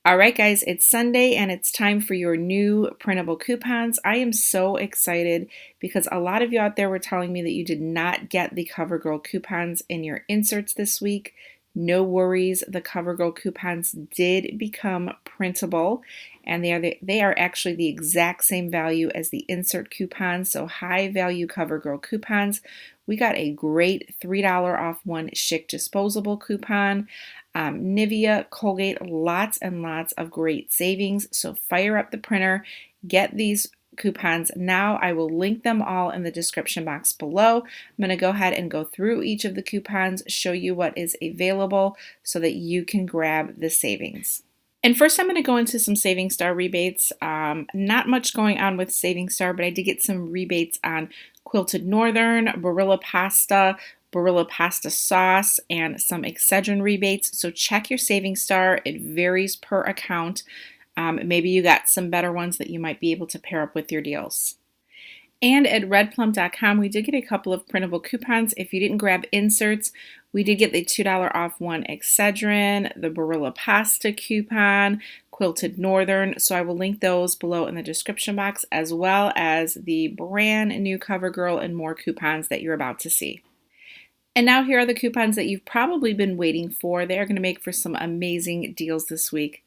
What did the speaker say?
All right, guys, it's Sunday and it's time for your new printable coupons. I am so excited because a lot of you out there were telling me that you did not get the CoverGirl coupons in your inserts this week. No worries, the CoverGirl coupons did become printable, and they are actually the exact same value as the insert coupons, so high value CoverGirl coupons. We got a great $3 off one Schick disposable coupon. Nivea, Colgate, lots and lots of great savings. So fire up the printer, get these coupons now. I will link them all in the description box below. I'm going to go ahead and go through each of the coupons, show you what is available so that you can grab the savings. And first I'm going to go into some Saving Star rebates. Not much going on with Saving Star, but I did get some rebates on Quilted Northern, Barilla pasta sauce, and some Excedrin rebates. So check your Saving Star. It varies per account. Maybe you got some better ones that you might be able to pair up with your deals. And at redplum.com, we did get a couple of printable coupons. If you didn't grab inserts, we did get the $2 off one Excedrin, the Barilla pasta coupon, Quilted Northern. So I will link those below in the description box, as well as the brand new CoverGirl and more coupons that you're about to see. And now here are the coupons that you've probably been waiting for. They are going to make for some amazing deals this week.